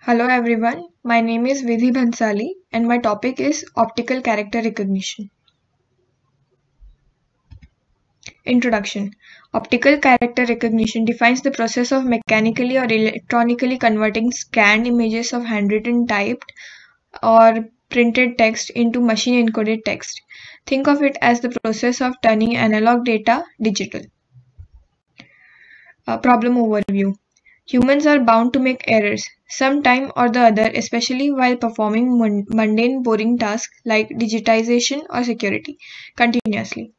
Hello everyone, my name is Vidhi Bhansali and my topic is optical character recognition. Introduction. Optical character recognition defines the process of mechanically or electronically converting scanned images of handwritten, typed, or printed text into machine encoded text. Think of it as the process of turning analog data digital. Problem overview. Humans are bound to make errors, some time or the other, especially while performing mundane, boring tasks like digitization or security, continuously.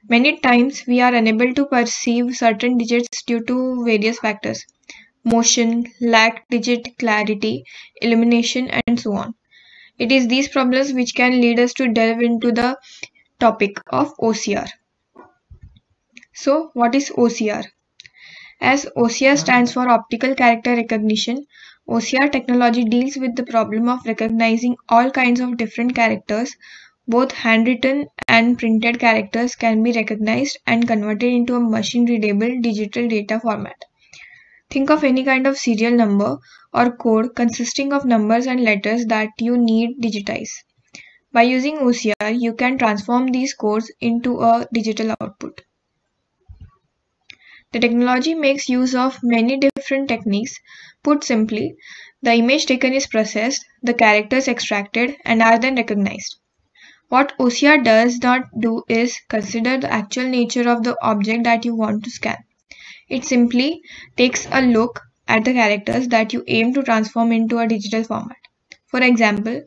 Many times we are unable to perceive certain digits due to various factors: motion, lack digit clarity, illumination, and so on. It is these problems which can lead us to delve into the topic of OCR. So, what is OCR? As OCR stands for Optical Character Recognition, OCR technology deals with the problem of recognizing all kinds of different characters. Both handwritten and printed characters can be recognized and converted into a machine-readable digital data format. Think of any kind of serial number or code consisting of numbers and letters that you need digitized. By using OCR, you can transform these codes into a digital output. The technology makes use of many different techniques. Put simply, the image taken is processed, the characters extracted, and are then recognized. What OCR does not do is consider the actual nature of the object that you want to scan. It simply takes a look at the characters that you aim to transform into a digital format. For example,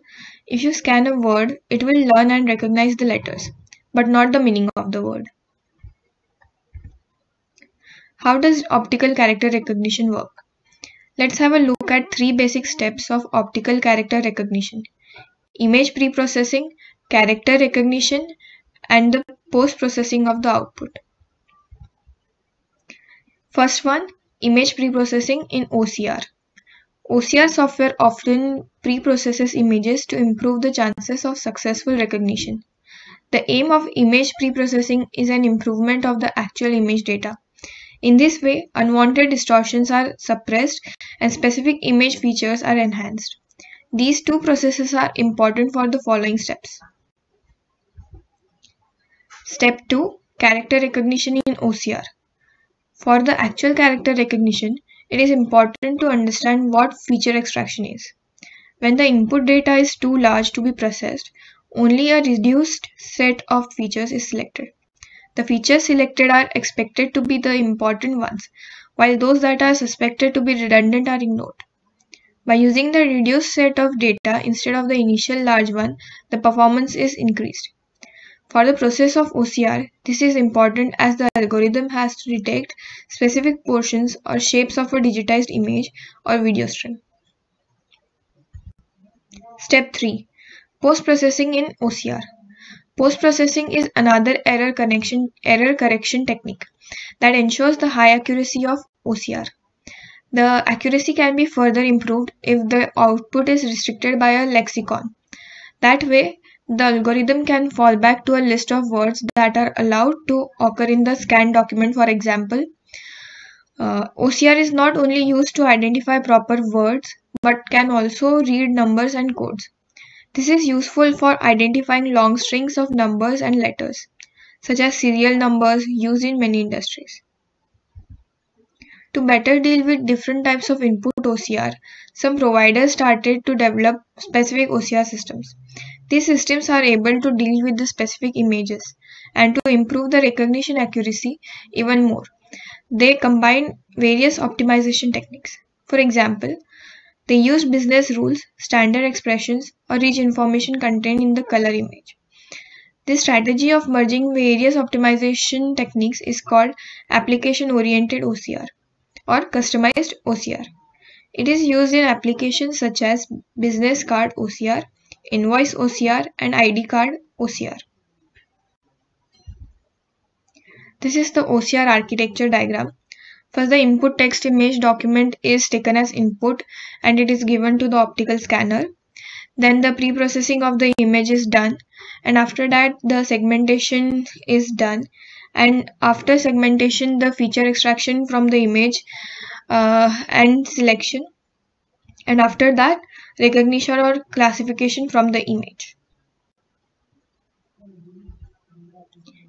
if you scan a word, it will learn and recognize the letters, but not the meaning of the word. How does optical character recognition work? Let's have a look at three basic steps of optical character recognition: image pre-processing, character recognition, and the post-processing of the output. First one, image pre-processing in OCR. OCR software often pre-processes images to improve the chances of successful recognition. The aim of image pre-processing is an improvement of the actual image data. In this way, unwanted distortions are suppressed and specific image features are enhanced. These two processes are important for the following steps. Step 2. Character recognition in OCR. For the actual character recognition, it is important to understand what feature extraction is. When the input data is too large to be processed, only a reduced set of features is selected. The features selected are expected to be the important ones, while those that are suspected to be redundant are ignored. By using the reduced set of data instead of the initial large one, the performance is increased. For the process of OCR, this is important as the algorithm has to detect specific portions or shapes of a digitized image or video stream. Step 3. Post-processing in OCR. Post-processing is another error correction technique that ensures the high accuracy of OCR. The accuracy can be further improved if the output is restricted by a lexicon. That way, the algorithm can fall back to a list of words that are allowed to occur in the scanned document. For example, OCR is not only used to identify proper words but can also read numbers and codes. This is useful for identifying long strings of numbers and letters, such as serial numbers used in many industries. To better deal with different types of input OCR, some providers started to develop specific OCR systems. These systems are able to deal with the specific images and to improve the recognition accuracy even more. They combine various optimization techniques. For example, they use business rules, standard expressions, or rich information contained in the color image. This strategy of merging various optimization techniques is called application-oriented OCR or customized OCR. It is used in applications such as business card OCR, invoice OCR, and ID card OCR. This is the OCR architecture diagram. First, the input text image document is taken as input and it is given to the optical scanner. Then the pre-processing of the image is done, and after that the segmentation is done, and after segmentation the feature extraction from the image and selection. and after that, recognition or classification from the image.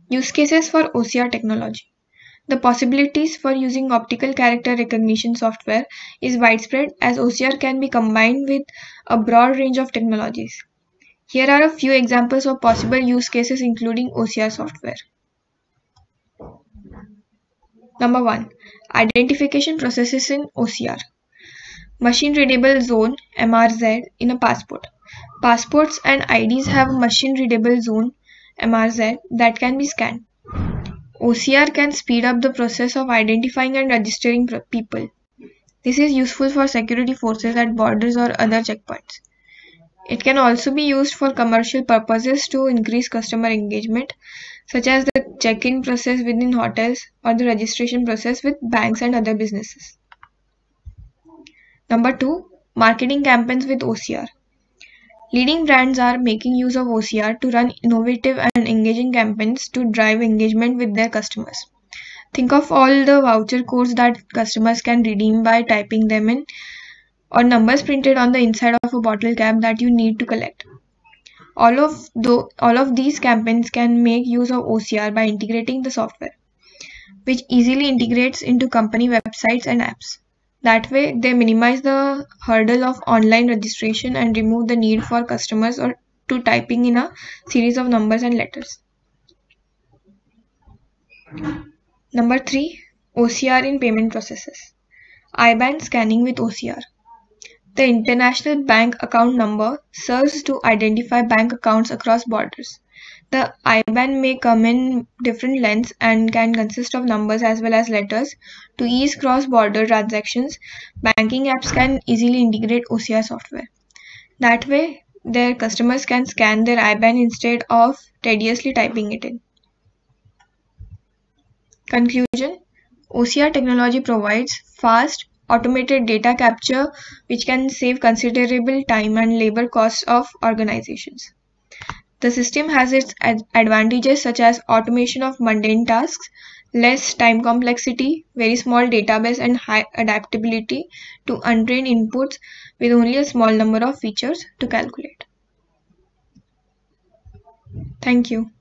Use cases for OCR technology. The possibilities for using optical character recognition software is widespread as OCR can be combined with a broad range of technologies. Here are a few examples of possible use cases including OCR software. Number 1. Identification processes in OCR. Machine Readable Zone (MRZ) in a passport. Passports and IDs have a Machine Readable Zone (MRZ) that can be scanned. OCR can speed up the process of identifying and registering people. This is useful for security forces at borders or other checkpoints. It can also be used for commercial purposes to increase customer engagement, such as the check-in process within hotels or the registration process with banks and other businesses. Number 2. Marketing campaigns with OCR. Leading brands are making use of OCR to run innovative and engaging campaigns to drive engagement with their customers. Think of all the voucher codes that customers can redeem by typing them in, or numbers printed on the inside of a bottle cap that you need to collect. All of these campaigns can make use of OCR by integrating the software, which easily integrates into company websites and apps. That way, they minimize the hurdle of online registration and remove the need for customers to typing in a series of numbers and letters. Number 3. OCR in payment processes. IBAN scanning with OCR. The International Bank Account Number serves to identify bank accounts across borders. The IBAN may come in different lengths and can consist of numbers as well as letters. To ease cross-border transactions, banking apps can easily integrate OCR software. That way, their customers can scan their IBAN instead of tediously typing it in. Conclusion: OCR technology provides fast, automated data capture which can save considerable time and labor costs of organizations. The system has its advantages such as automation of mundane tasks, less time complexity, very small database and high adaptability to untrained inputs with only a small number of features to calculate. Thank you.